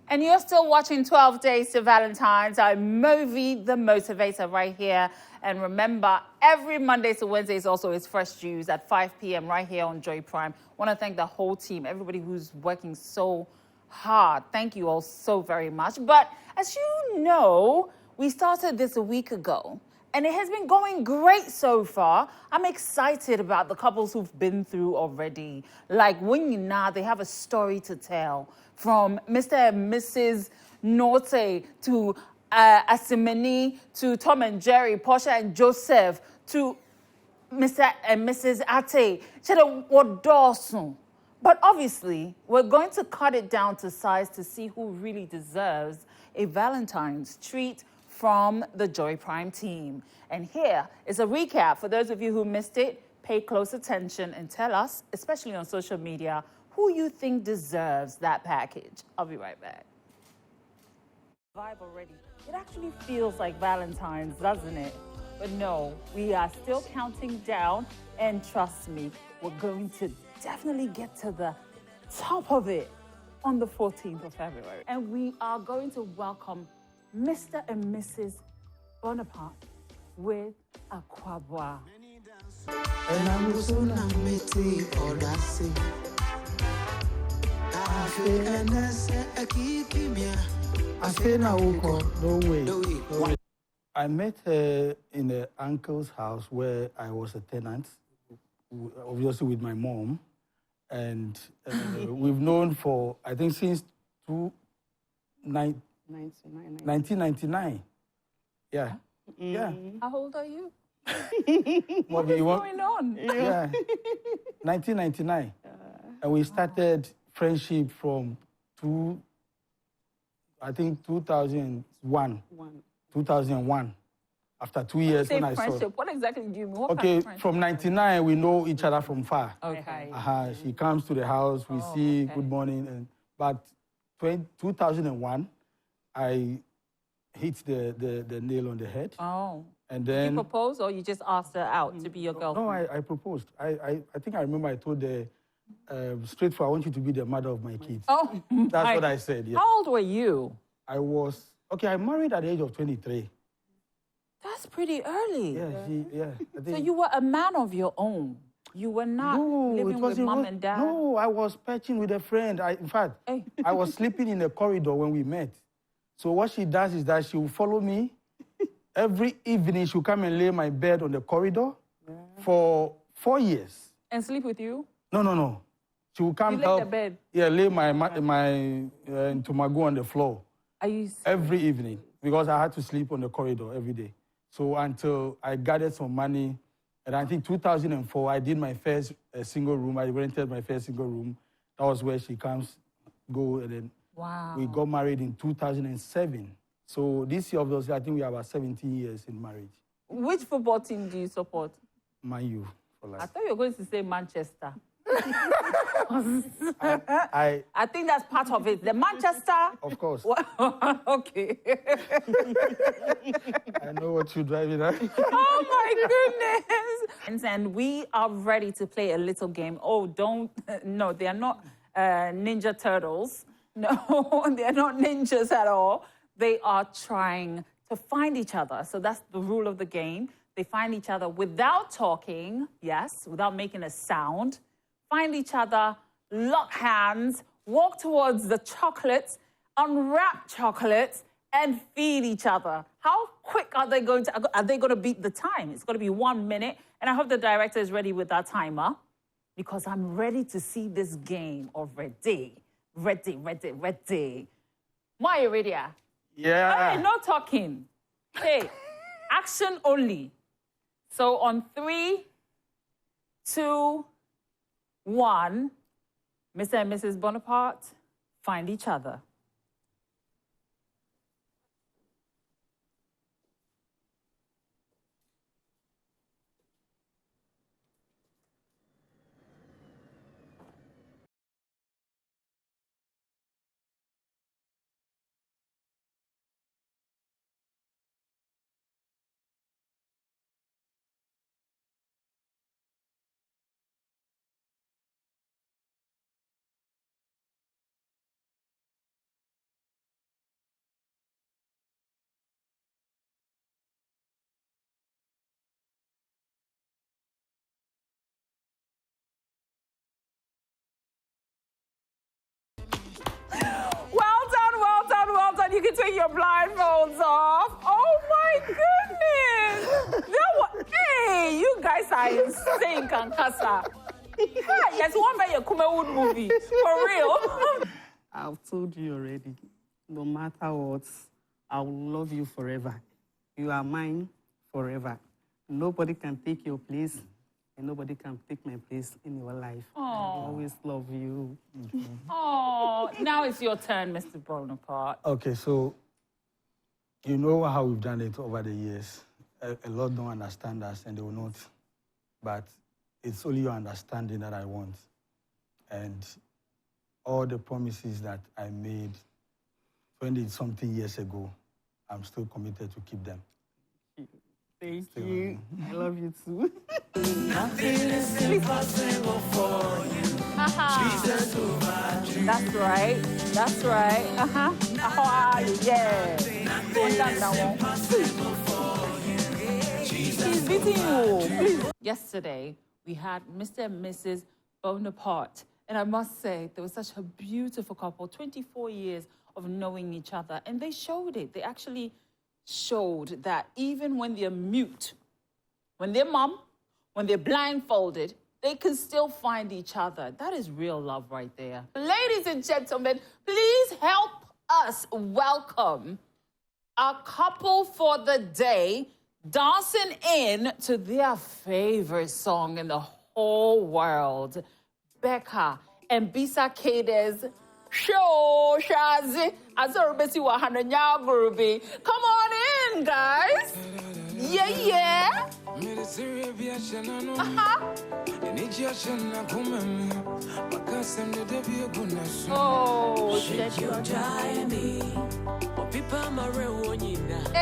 And you're still watching 12 Days to Valentine's. I'm Mauvie the Motivator right here. And remember, every Monday to Wednesday is also is Fresh Juice at 5 p.m. right here on Joy Prime. I want to thank the whole team, everybody who's working so hard. Thank you all so very much. But as you know, we started this a week ago. And it has been going great so far. I'm excited about the couples who've been through already. Like Winyina, they have a story to tell. From Mr. and Mrs. Norte to Asimeni to Tom and Jerry, Portia and Joseph to Mr. and Mrs. Ate. But obviously, we're going to cut it down to size to see who really deserves a Valentine's treat from the Joy Prime team. And here is a recap. For those of you who missed it, pay close attention and tell us, especially on social media, who you think deserves that package. I'll be right back. Vibe already. It actually feels like Valentine's, doesn't it? But no, we are still counting down, and trust me, we're going to definitely get to the top of it on the 14th of February. And we are going to welcome Mr. and Mrs. Bonaparte with Aquabwa. No way. I met her in the uncle's house where I was a tenant, obviously with my mom. And we've known for, I think, since 1999. Yeah. Yeah. How old are you? What is going on? Yeah. 1999. And we started friendship from 2001. 2001. After 2 years when I saw friendship, what exactly do you mean? What okay, kind of from 99, we know each other from far. Okay. She comes to the house, we see good morning. But 2001, I hit the nail on the head. Oh. And then, you proposed or you just asked her out to be your girlfriend? No, I proposed. I think I remember I told her, straightforward, I want you to be the mother of my kids. Oh. That's what I said, yeah. How old were you? I married at the age of 23. That's pretty early. Yeah. So you were a man of your own. You were not living with mom and dad? No, I was patching with a friend. In fact, I was sleeping in the corridor when we met. So what she does is that she will follow me. Every evening, she'll come and lay my bed on the corridor for 4 years. And sleep with you? No. She will come help. You lay the bed? Yeah, lay my Ntomago on the floor. Are you serious? Every evening, because I had to sleep on the corridor every day. So until I gathered some money, and I think 2004, I did my first single room. I rented my first single room. That was where she comes, and then we got married in 2007. So this year, obviously, I think we have about 17 years in marriage. Which football team do you support? Man U, for life. I thought you were going to say Manchester. I think that's part of it. The Manchester? Of course. Okay. I know what you're driving at. Oh, my goodness. And we are ready to play a little game. Oh, no, they are not Ninja Turtles. No, they are not ninjas at all. They are trying to find each other. So that's the rule of the game. They find each other without talking, without making a sound. Find each other, lock hands, walk towards the chocolates, unwrap chocolates, and feed each other. How quick are they going to beat the time? It's going to be 1 minute. And I hope the director is ready with that timer, because I'm ready to see this game already. Ready. Why are you ready? Yeah. Hey, no talking. Hey, action only. So on 3, 2, 1, Mr. and Mrs. Bonaparte find each other. you take your blindfolds off. Oh my goodness. Hey, you guys are insane, Kankasa. Yes, one by your Kumawood movie. For real. I've told you already. No matter what, I will love you forever. You are mine forever. Nobody can take your place, and nobody can take my place in your life. Aww. I always love you. Oh, now it's your turn, Mr. Bonaparte. Okay, so you know how we've done it over the years. A lot don't understand us, and they will not. But it's only your understanding that I want. And all the promises that I made 20-something years ago, I'm still committed to keep them. Thank you. I love you too. Nothing is impossible for you. Jesus over you. That's right. That's right. How are you? Yeah. He's beating you. Please. Yesterday, we had Mr. and Mrs. Bonaparte. And I must say, they were such a beautiful couple, 24 years of knowing each other. And they showed it. They actually showed that even when they're mute, when they're mum, when they're blindfolded, they can still find each other. That is real love right there. Ladies and gentlemen, please help us welcome our couple for the day, dancing in to their favorite song in the whole world, Becca and Bisa Kade's Show Shazi. Come on in, guys. Yeah. Oh, shit.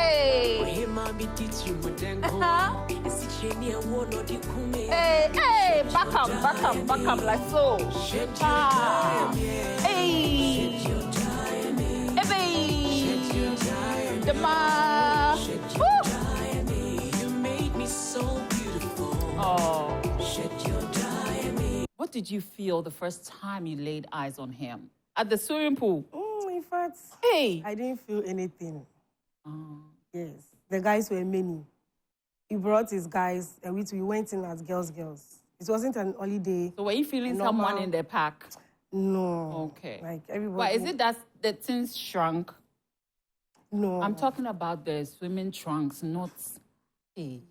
Hey. Hey, back up like so. Hey. The ma. You made me so beautiful. Oh. What did you feel the first time you laid eyes on him? At the swimming pool? In fact, Hey. I didn't feel anything. Yes. The guys were many. He brought his guys, and we went in as girls. It wasn't an holiday. So were you feeling someone in the pack? No. Okay. Like everybody. But is it that the things shrunk? No. I'm talking about the swimming trunks, not... Hey.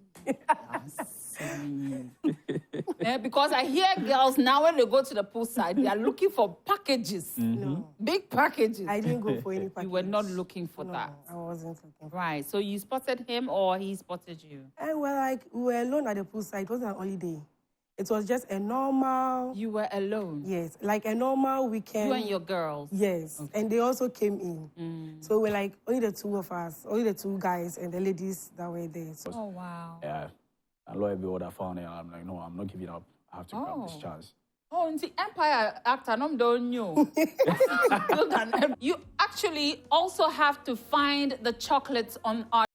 Because I hear girls now when they go to the poolside, they are looking for packages. No. Big packages. I didn't go for any package. You were not looking for No, that. I wasn't looking for Right. So you spotted him or he spotted you? And we were alone at the poolside. It wasn't an holiday. It was just a normal... You were alone? Yes, like a normal weekend. You and your girls? Yes, okay. And they also came in. So we're like only the two of us, only the two guys and the ladies that were there. So. Oh, wow. Yeah. And lo and behold, I found it. I'm like, no, I'm not giving up. I have to grab this chance. Oh, and the Empire actor, I'm don't know. You actually also have to find the chocolates on our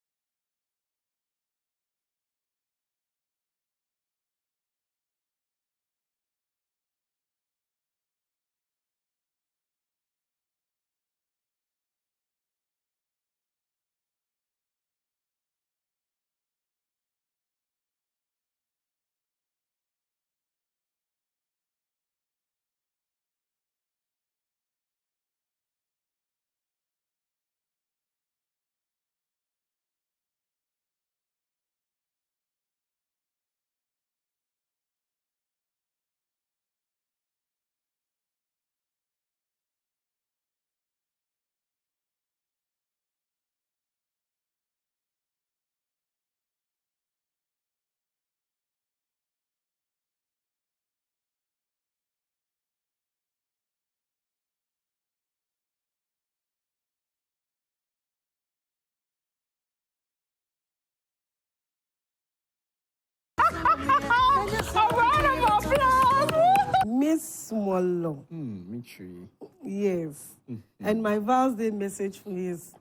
A round of applause! Miss Swallow. Me tree. Yes. And my vows day message for you is,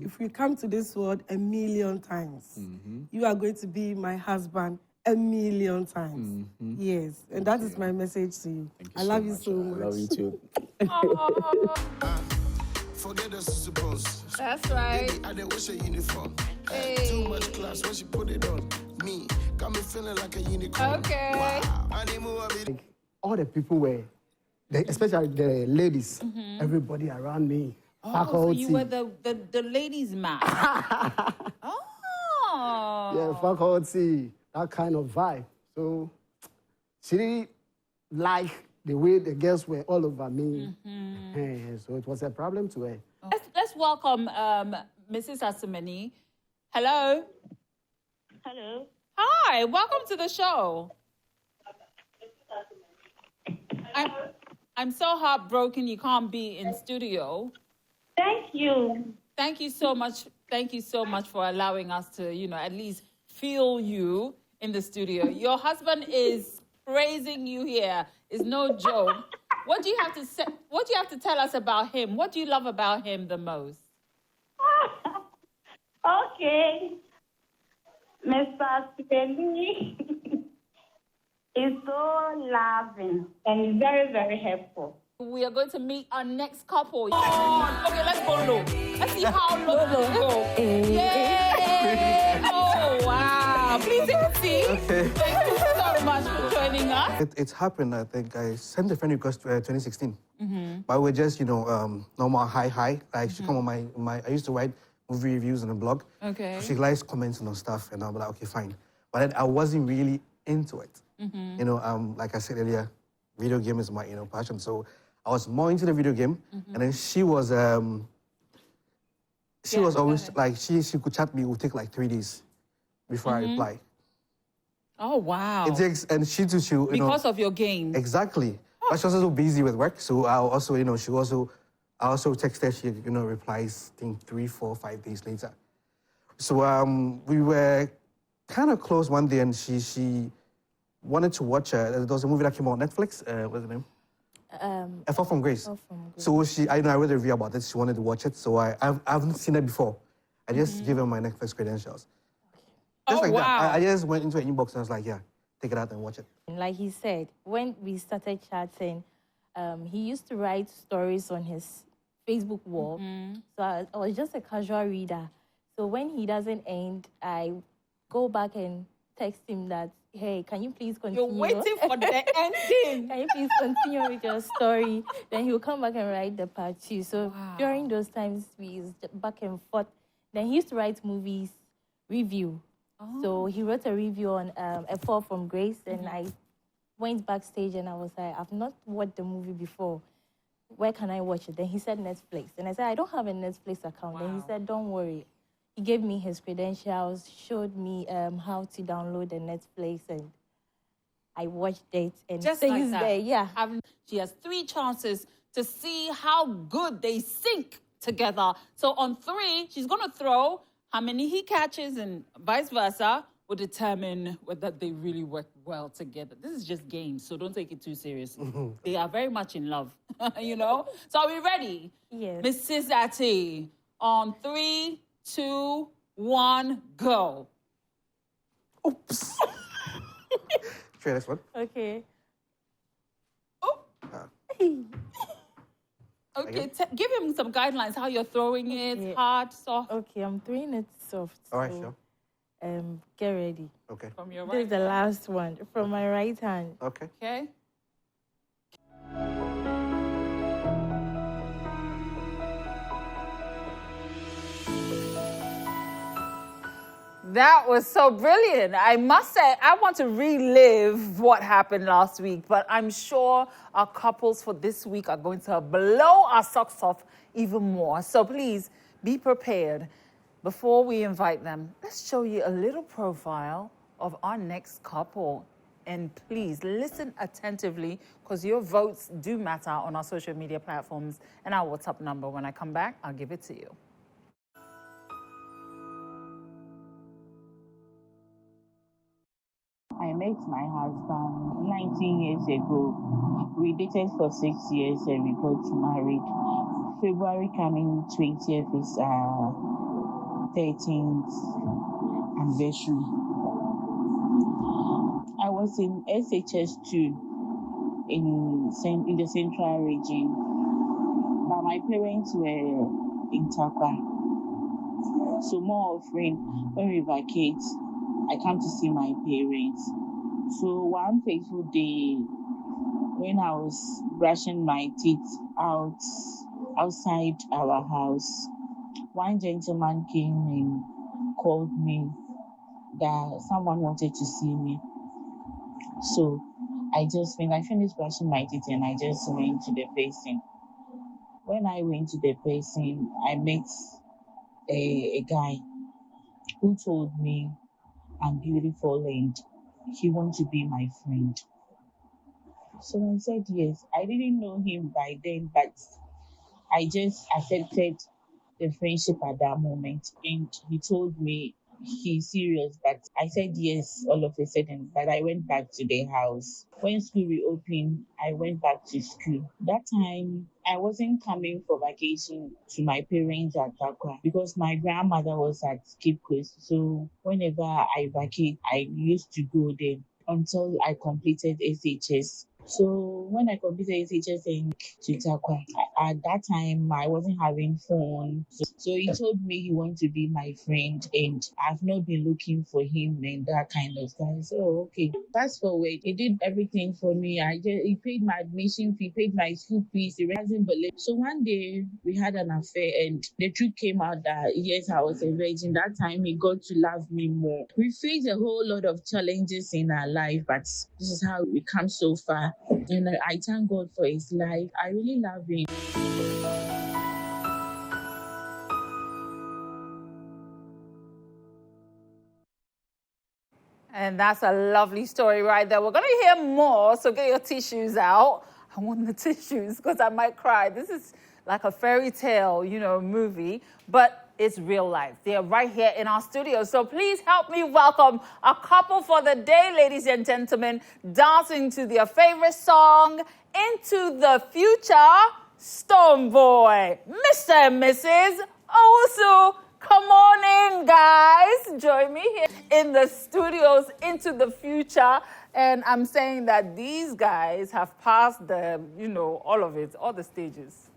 if we come to this world 1,000,000 times, you are going to be my husband 1,000,000 times. Yes. And that is my message to you. I love you so much. I love you too. Forget the suppose. That's right. I didn't wish a uniform. Hey. Too much class when she put it on me. Got me feeling like a unicorn. Okay. Wow. I need more of it. Like, all the people were, especially the ladies, everybody around me, Oh, so faculty. you were the ladies' man. Oh. Yeah, faculty, that kind of vibe. So she didn't like the way the girls were all over me. So it was a problem to her. Let's welcome Mrs. Asimani. Hello. Hello. Hi, welcome to the show. I'm so heartbroken you can't be in studio. Thank you. Thank you so much. Thank you so much for allowing us to, at least feel you in the studio. Your husband is praising you here. It's no joke. What do you have to say? What do you have to tell us about him? What do you love about him the most? Okay. Mr. Spelly is so loving and very, very helpful. We are going to meet our next couple. Okay, let's go low. Let's see how low we go. Yay! Oh, wow. Please take a seat. Okay. Thank you so much for joining us. It's happened, I think. I sent a friend request to 2016. But we're just, normal hi. Like, she come on my, I used to write movie reviews on the blog. Okay. She likes commenting on stuff, and I'll be like, okay, fine. But then I wasn't really into it. Like I said earlier, video game is my, passion. So I was more into the video game. And then she was always like, she could chat me, it would take like 3 days before I reply. Oh, wow. It takes, and she too, Because of your game. Exactly. But she was also busy with work, so I also, I also text her, she, replies, I think 3, 4, 5 days later. So we were kind of close one day, and she wanted to watch, there was a movie that came out on Netflix, what's the name? A Fall from Grace. So I read a review about it, she wanted to watch it, so I haven't seen it before. I just gave her my Netflix credentials. Just like that. I just went into an inbox and I was like, yeah, take it out and watch it. Like he said, when we started chatting, he used to write stories on his Facebook wall. So I was just a casual reader. So when he doesn't end, I go back and text him that, hey, can you please continue? You're waiting for the ending. Can you please continue with your story? Then he'll come back and write the part 2. So during those times, we used back and forth. Then he used to write movies review. So he wrote a review on A Fall from Grace, and I went backstage and I was like, I've not watched the movie before. Where can I watch it? Then he said Netflix. And I said, I don't have a Netflix account. Then he said, don't worry. He gave me his credentials, showed me how to download the Netflix, and I watched it. And Just things like that. there, yeah. She has 3 chances to see how good they sync together. So on 3, she's going to throw. How many he catches and vice versa will determine whether they really work well together. This is just games, so don't take it too seriously. They are very much in love, So are we ready? Yes. Mrs. Ati, on 3, 2, 1, go. Oops. Try this one. Okay. Oh. Okay, give him some guidelines, how you're throwing it, hard, soft. Okay, I'm throwing it soft. All right, so, sure. Get ready. Okay. From your This right. is the last one from my right hand. Okay. Okay. That was so brilliant. I must say, I want to relive what happened last week, but I'm sure our couples for this week are going to blow our socks off even more. So please be prepared. Before we invite them, let's show you a little profile of our next couple. And please listen attentively, because your votes do matter on our social media platforms and our WhatsApp number. When I come back, I'll give it to you. I met my husband 19 years ago. We dated for 6 years and we got married. February coming 20th is our 13th anniversary. I was in SHS2 in the central region, but my parents were in Takwa. So more often, when we vacate, I come to see my parents. So one fateful day, when I was brushing my teeth outside our house, one gentleman came and called me that someone wanted to see me. So when I finished brushing my teeth and I just went to the person. When I went to the person, I met a guy who told me I'm beautiful and he wants to be my friend. So I said yes. I didn't know him by then, but I just accepted the friendship at that moment. And he told me he's serious, but I said yes all of a sudden. But I went back to the house. When school reopened, I went back to school. That time, I wasn't coming for vacation to my parents at Takwa because my grandmother was at Cape Coast. So whenever I vacate, I used to go there until I completed SHS. So when I completed SHS and to Takwa, at that time I wasn't having phone. So he told me he wanted to be my friend and I've not been looking for him and that kind of stuff. So okay. Fast forward, he did everything for me. He paid my admission fee, paid my school fees, he hasn't believed. So one day we had an affair and the truth came out that yes, I was a virgin. That time he got to love me more. We faced a whole lot of challenges in our life, but this is how we come so far. And I thank God for his life. I really love him. And that's a lovely story right there. We're going to hear more, so get your tissues out. I want the tissues because I might cry. This is like a fairy tale, movie, but it's real life. They're right here in our studio. So please help me welcome a couple for the day, ladies and gentlemen, dancing to their favorite song, Into the Future, Stone Boy, Mr. and Mrs. Owusu. Come on in, guys. Join me here in the studios, Into the Future. And I'm saying that these guys have passed the, all of it, all the stages.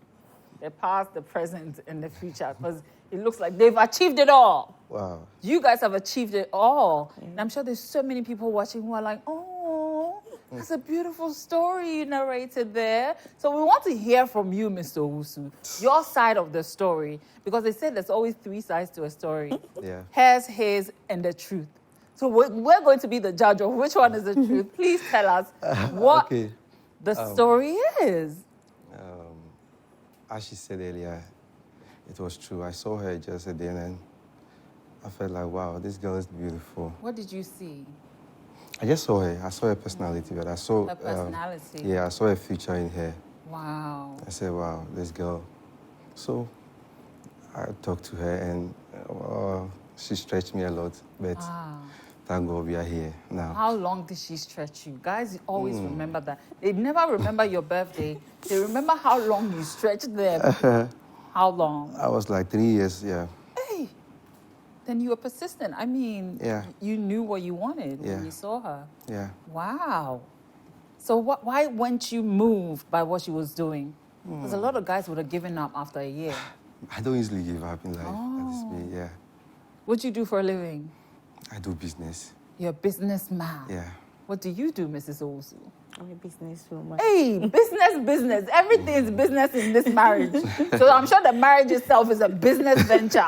They passed the present and the future because it looks like they've achieved it all. Wow. You guys have achieved it all. And I'm sure there's so many people watching who are like, oh, that's a beautiful story you narrated there. So we want to hear from you, Mr. Owusu, your side of the story, because they said there's always three sides to a story. Yeah. Hers, his, and the truth. So we're going to be the judge of which one is the truth. Please tell us what the story is. As she said earlier, it was true. I saw her just a day and I felt like, wow, this girl is beautiful. What did you see? I just saw her. I saw her personality, but I saw... Her personality? Yeah, I saw a future in her. Wow. I said, wow, this girl. So I talked to her and she stretched me a lot, but thank God we are here now. How long did she stretch you? Guys always remember that. They never remember your birthday. They remember how long you stretched them. How long? I was like 3 years, yeah. Hey, then you were persistent. I mean, you knew what you wanted when you saw her. Yeah. Wow. So why weren't you moved by what she was doing? Because a lot of guys would have given up after a year. I don't easily give up in life at this point, yeah. What do you do for a living? I do business. You're a businessman. Yeah. What do you do, Mrs. Owusu? I'm a businesswoman. Hey, business. Everything's business in this marriage. So I'm sure the marriage itself is a business venture.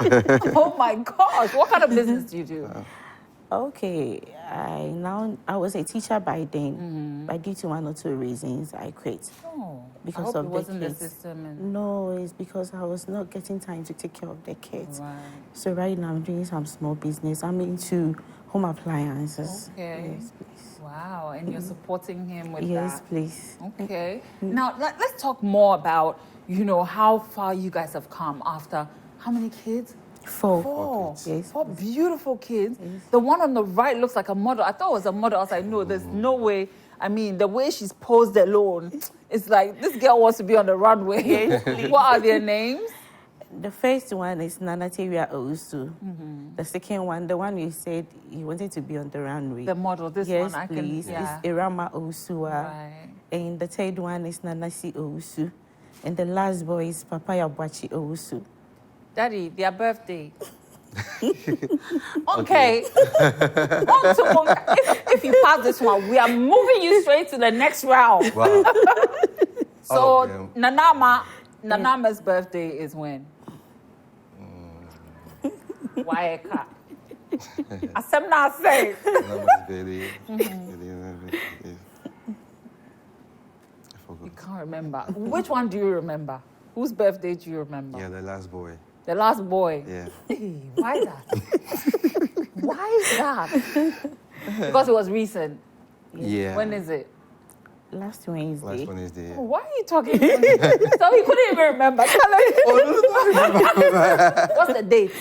Oh my gosh, what kind of business do you do? Okay, I was a teacher by then, but due to one or two reasons, I quit. Oh, because I hope of it wasn't the the kids. system. And... No, it's because I was not getting time to take care of the kids. Right. So right now I'm doing some small business. I'm into home appliances. Okay. Yes, please. Wow, and you're supporting him with that? Yes, please. Okay. Now, let's talk more about, how far you guys have come after how many kids? Four. Yes. 4 beautiful kids. Yes. The one on the right looks like a model. I thought it was a model. I was like, no, there's no way. I mean, the way she's posed alone, it's like this girl wants to be on the runway. Yes, what are their names? The first one is Nanateria Owusu. The second one, the one you said you wanted to be on the runway. The model, this yes, one, I please. can. Yeah. It's Irama Owusua. Right. And the third one is Nanasi Owusu. And the last boy is Papa Yabachi Owusu. Daddy, their birthday. Okay. If you pass this one, we are moving you straight to the next round. Wow. So, Nanama's birthday is when? Why? I said not say. Nama's birthday. You can't remember. Which one do you remember? Whose birthday do you remember? Yeah, the last boy. The last boy? Yeah. Hey, why that? Why is that? Because it was recent. Yeah. When is it? Last Wednesday. Last Wednesday. Yeah. Oh, why are you talking? So he couldn't even remember. What's the date?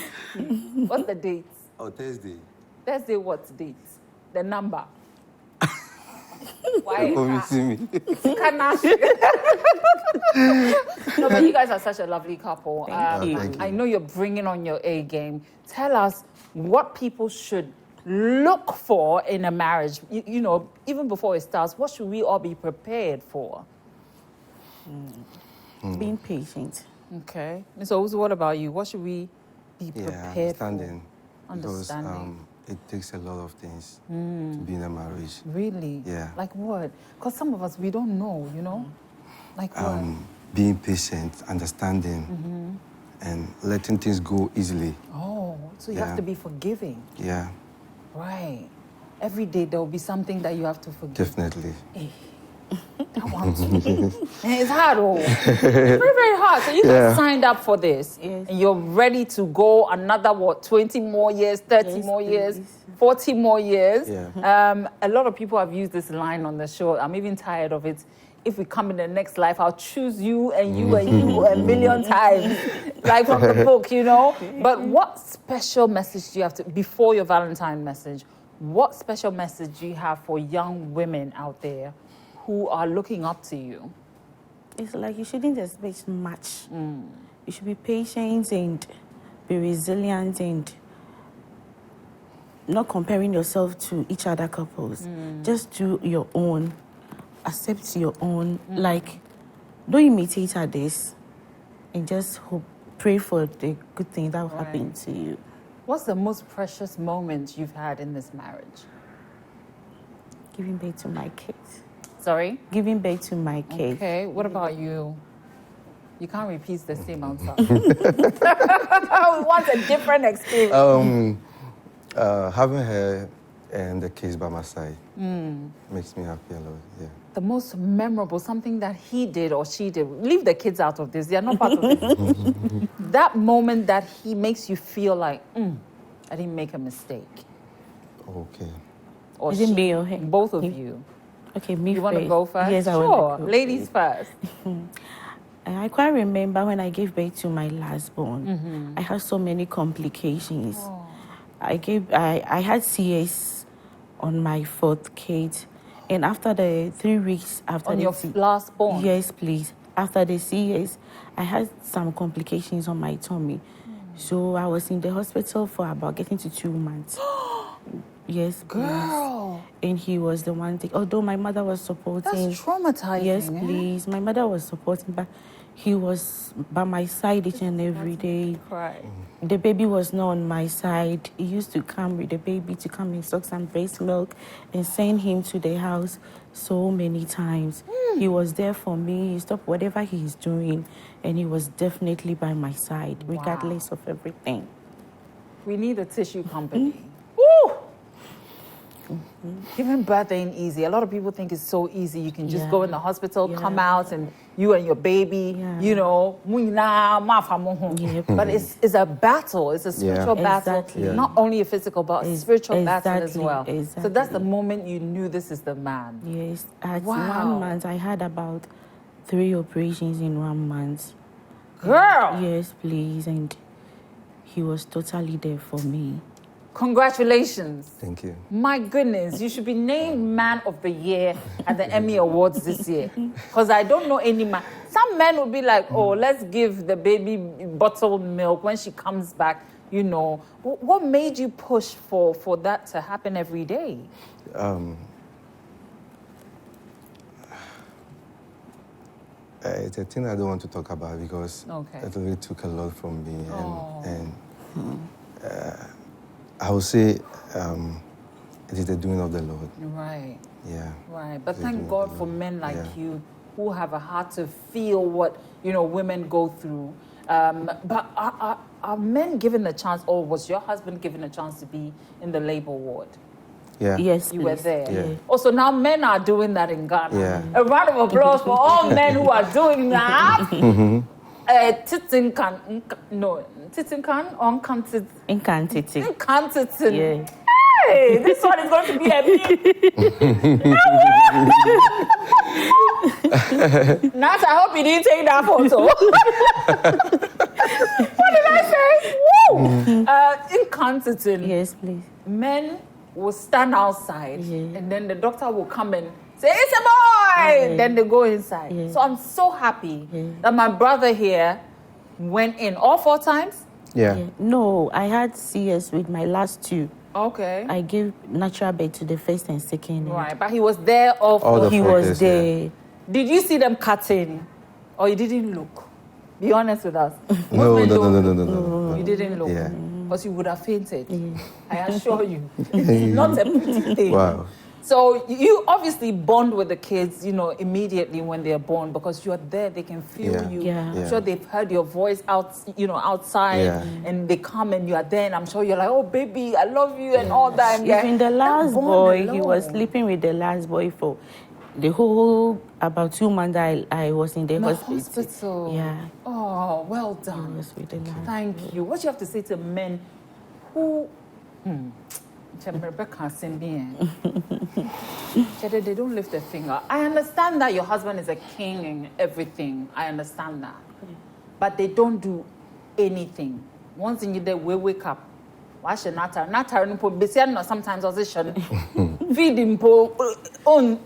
What's the date? Oh, Thursday. Thursday, what date? The number. Why? You see me? No, but you guys are such a lovely couple. Thank you. I know you're bringing on your A game. Tell us what people should look for in a marriage. You know, even before it starts, what should we all be prepared for? Being patient. Okay. So, what about you? What should we be prepared for? Understanding. Because it takes a lot of things to be in a marriage. Really? Yeah. Like what? Because some of us, we don't know, you know? Like what? Being patient, understanding, and letting things go easily. Oh, so you have to be forgiving. Yeah. Right. Every day there will be something that you have to forgive. Definitely. That one too. It's hard, very, very hard. So you guys signed up for this, and you're ready to go another, 20 more years, 30 more years, 40 more years. Yeah. A lot of people have used this line on the show. I'm even tired of it. If we come in the next life, I'll choose you and you and you a million times, like from the book, you know? But what special message do you have before your Valentine message, what special message do you have for young women out there who are looking up to you? It's like you shouldn't expect much. You should be patient and be resilient and not comparing yourself to each other couples. Just do your own. Accept your own. Like, don't imitate others and just pray for the good thing that will happen to you. What's the most precious moment you've had in this marriage? Giving birth to my kids. Sorry? Giving birth to my kids. Okay, what about you? You can't repeat the same answer. We want a different experience. Having her and the kids by my side makes me happy a lot, yeah. The most memorable, something that he did or she did, leave the kids out of this, they are not part of this. That moment that he makes you feel like, I didn't make a mistake. Okay. Or Is it me or him? Both of you. Okay, me first. You want to go first? Yes, I sure. want to go Ladies first. I quite remember when I gave birth to my last born. I had so many complications. I had CS on my fourth kid. And after the 3 weeks after on your last born? Yes, please. After the CS, I had some complications on my tummy. So I was in the hospital for about getting to 2 months. Yes, please. Girl. And he was the one thing. Although my mother was supporting. That's traumatizing. Yes, please. My mother was supporting, but he was by my side each and every day. Cry. The baby was not on my side. He used to come with the baby to come and suck some breast milk and send him to the house so many times. He was there for me. He stopped whatever he's doing, and he was definitely by my side, regardless of everything. We need a tissue company. Woo! Giving birth ain't easy. A lot of people think it's so easy. You can just go in the hospital, come out, and you and your baby, you know, but it's a battle. It's a spiritual battle. Not only a physical, but a spiritual battle as well. So that's the moment you knew this is the man. Yes. At 1 month, I had about 3 operations in 1 month. Girl! Yes, please. And he was totally there for me. Congratulations. Thank you. My goodness, you should be named Man of the Year at the Emmy Awards this year. Because I don't know any man. Some men would be like, oh, let's give the baby bottled milk when she comes back, you know. What made you push for that to happen every day? It's a thing I don't want to talk about because Okay. it really took a lot from me. And I would say it is the doing of the Lord. Right. Yeah. Right. But The thank doing of God the for Lord. men like Yeah. you who have a heart to feel what, women go through. But are men given a chance, or was your husband given a chance to be in the labor ward? Yeah. Yes, You were please. there. Yeah. Also, now men are doing that in Ghana. Yeah. A round of applause for all men who are doing that. Titin can on canted. Incantating. Incantating. Yeah. Hey, this one is going to be a big. Nat, I hope you didn't take that photo. What did I say? Woo! Incantating. Yes, please. Men will stand outside, Yeah. and then the doctor will come and say, "It's a boy!" Yeah. Then they go inside. Yeah. So I'm so happy that my brother here went in all 4 times. Yeah. No, I had CS with my last 2. Okay. I gave natural birth to the first and second. Right, but he was there all All 4 the He four was days, there. Did you see them cutting, or you didn't look? Be honest with us. No, Most men no, don't no, look. no, no, no, no. You didn't look. Yeah. Because you would have fainted. I assure you. It's not a pretty thing. Wow. So you obviously bond with the kids, immediately when they're born because you're there. They can feel Yeah. you. Yeah. I'm sure they've heard your voice outside, Yeah. and they come and you are there, and I'm sure you're like, "Oh, baby, I love you," and all that. And Even the last bond boy, he was alone. sleeping with the last boy for the whole about 2 months. I was in the The hospital. hospital. Yeah. Oh, well He done. was with the last. Thank you. What do you have to say to men who they don't lift a finger? I understand that your husband is a king and everything. I understand that. But they don't do anything. Once in your day, we wake up. Wash your natar. Natar no sometimes opposition. Feeding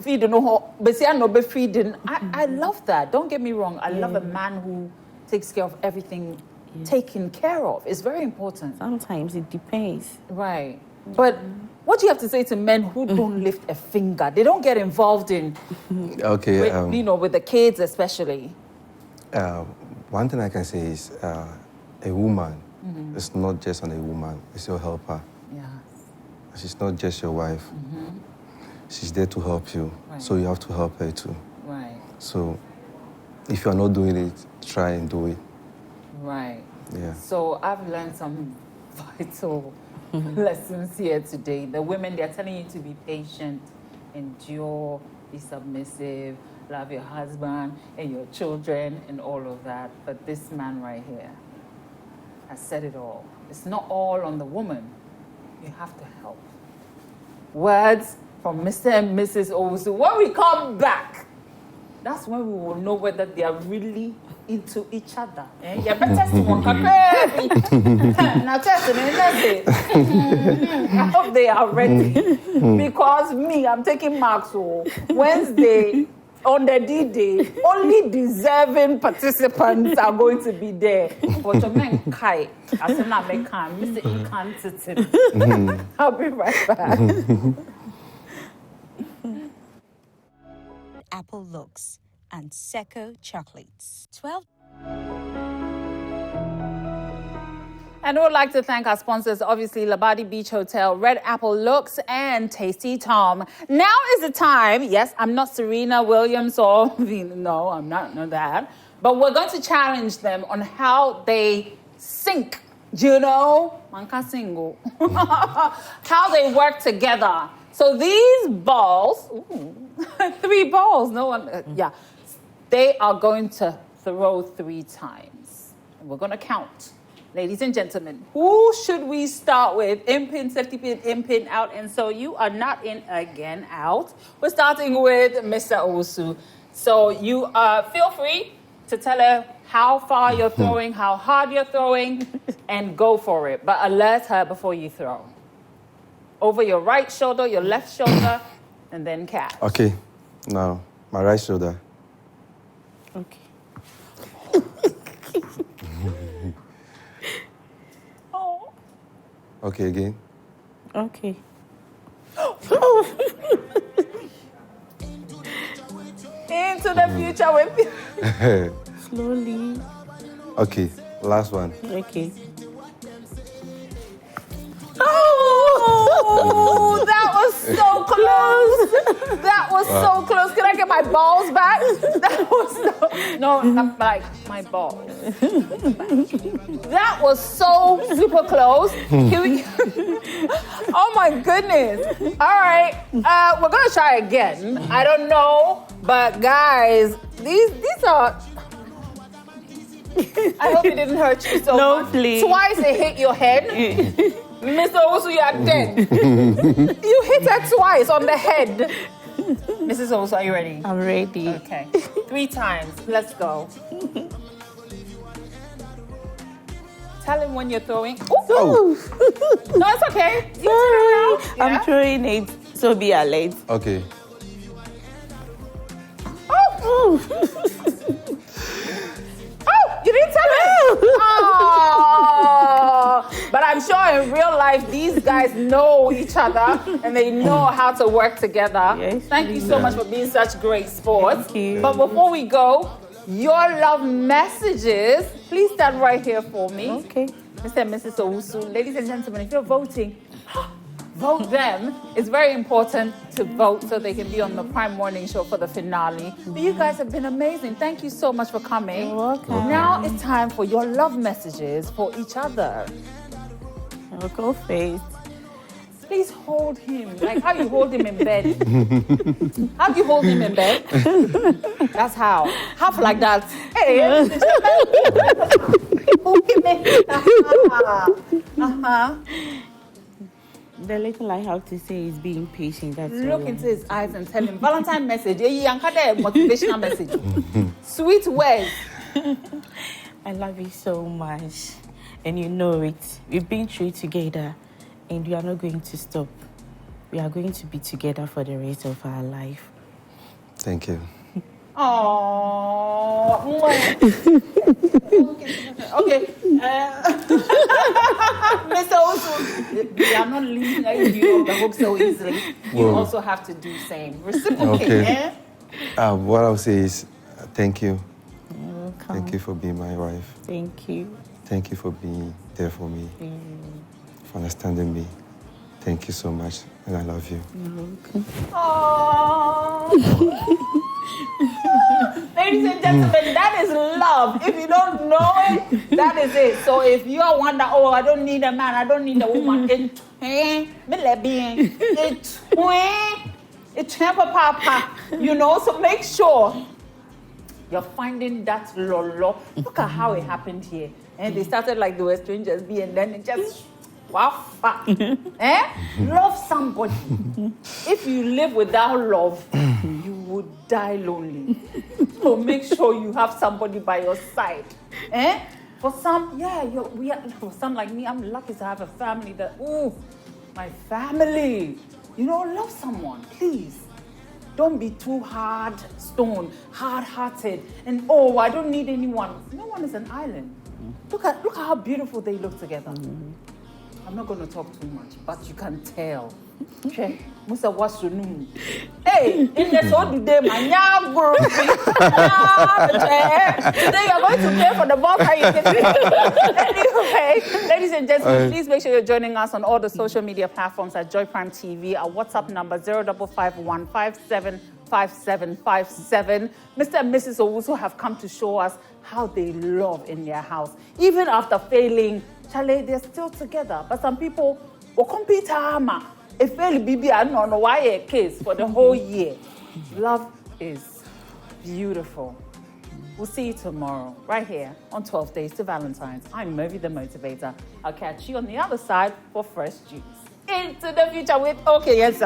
feeding no be feeding. I love that. Don't get me wrong. I love a man who takes care of everything taken care of. It's very important. Sometimes it depends. Right. But what do you have to say to men who don't lift a finger? They don't get involved in, Okay. with the kids especially. One thing I can say is a woman is not just only a woman, it's your helper. Yeah. She's not just your wife. She's there to help you. Right. So you have to help her too. Right. So if you are not doing it, try and do it. Right. Yeah. So I've learned some vital lessons here today. The women, they're telling you to be patient, endure, be submissive, love your husband and your children and all of that. But this man right here has said it all. It's not all on the woman. You have to help. Words from Mr. and Mrs. Owusu. When we come back, that's when we will know whether they are really into each other. You better test one. Now test it. I hope they are ready. Because me, I'm taking marks. So Wednesday, on the D-Day, only deserving participants are going to be there. But your man Kai, as an American, Mr. Incantative. I'll be right back. Apple Looks and Seco Chocolates. 12. And we would like to thank our sponsors, obviously, Labadi Beach Hotel, Red Apple Looks, and Tasty Tom. Now is the time. Yes, I'm not Serena Williams or no, I'm not that. But we're going to challenge them on how they sync, manka single, how they work together. So these balls, 3 balls, no one, they are going to throw 3 times. And we're going to count. Ladies and gentlemen, who should we start with? In-pin, safety pin, in-pin, out. And so you are not in again, out. We're starting with Mr. Owusu. So you feel free to tell her how far you're throwing, how hard you're throwing, and go for it. But alert her before you throw. Over your right shoulder, your left shoulder, and then catch. Okay. Now, my right shoulder. Okay. Okay, again. Okay. Into Into the future with you. Slowly. Okay, last one. Okay. Oh, that was so close. That was so close. Can I get my balls back? That was no, I'm like my balls. That was so super close. Can we, oh my goodness. All right, we're gonna try again. I don't know, but guys, these are. I hope it didn't hurt you so much. Please. Twice it hit your head. Mr. Owusu, you are dead. You hit her twice on the head. Mrs. Owusu, are you ready? I'm ready. Okay. 3 times. Let's go. Tell him when you're throwing. Ooh. No, it's okay. You throw it out. Yeah. I'm throwing it, so be alert. Okay. Oh, you didn't tell me. Oh. But I'm sure in real life, these guys know each other and they know how to work together. Yes, Thank you so much for being such great sports. Thank you. But before we go, your love messages, please stand right here for me. Okay. Mr. and Mrs. Owusu, ladies and gentlemen, if you're voting, vote them. It's very important to vote so they can be on the Prime Morning Show for the finale. But you guys have been amazing. Thank you so much for coming. You're welcome. Now it's time for your love messages for each other. I'll go first. Please hold him. Like how you hold him in bed. How do you hold him in bed? That's how. Half like that. Hey. The little I have to say is being patient. That's Look all. into his eyes and tell him Valentine message. Motivational message. Sweet words. I love you so much. And you know it. We've been through together and we are not going to stop. We are going to be together for the rest of our life. Thank you. Oh. Okay. Mr. Owusu, we are not leaving you off the hook so easily. You also have to do the same. Reciprocate, Okay. eh? What I'll say is thank you. You're welcome. Thank you for being my wife. Thank you. Thank you for being there for me, for understanding me. Thank you so much, and I love you. You're welcome. Oh. Ladies and gentlemen, that is love. If you don't know it, that is it. So if you are one that, oh, I don't need a man, I don't need a woman, you know, so make sure you're finding that lolo. Look at how it happened here. And they started like they were strangers, and then it just Love somebody. If you live without love, you would die lonely. So make sure you have somebody by your side. For some, for some like me, I'm lucky to have a family that, my family. You know, love someone, please. Don't be too hard-hearted, and I don't need anyone. No one is an island. Look at how beautiful they look together. I'm not going to talk too much, but you can tell. Okay, Musa Wasunu. Hey, in the so today, my today you're going to pay for the box. Anyway, ladies and gentlemen, please make sure you're joining us on all the social media platforms at Joy Prime TV. Our WhatsApp number 0551575757. Mr. and Mrs. Owusu have come to show us how they love in their house, even after failing. Charlie, they're still together, but some people will compete. If baby, I don't know why a case for the whole year. Love is beautiful. We'll see you tomorrow, right here on 12 Days to Valentine's. I'm Mauvie the Motivator. I'll catch you on the other side for Fresh Juice. Into the future with, yes.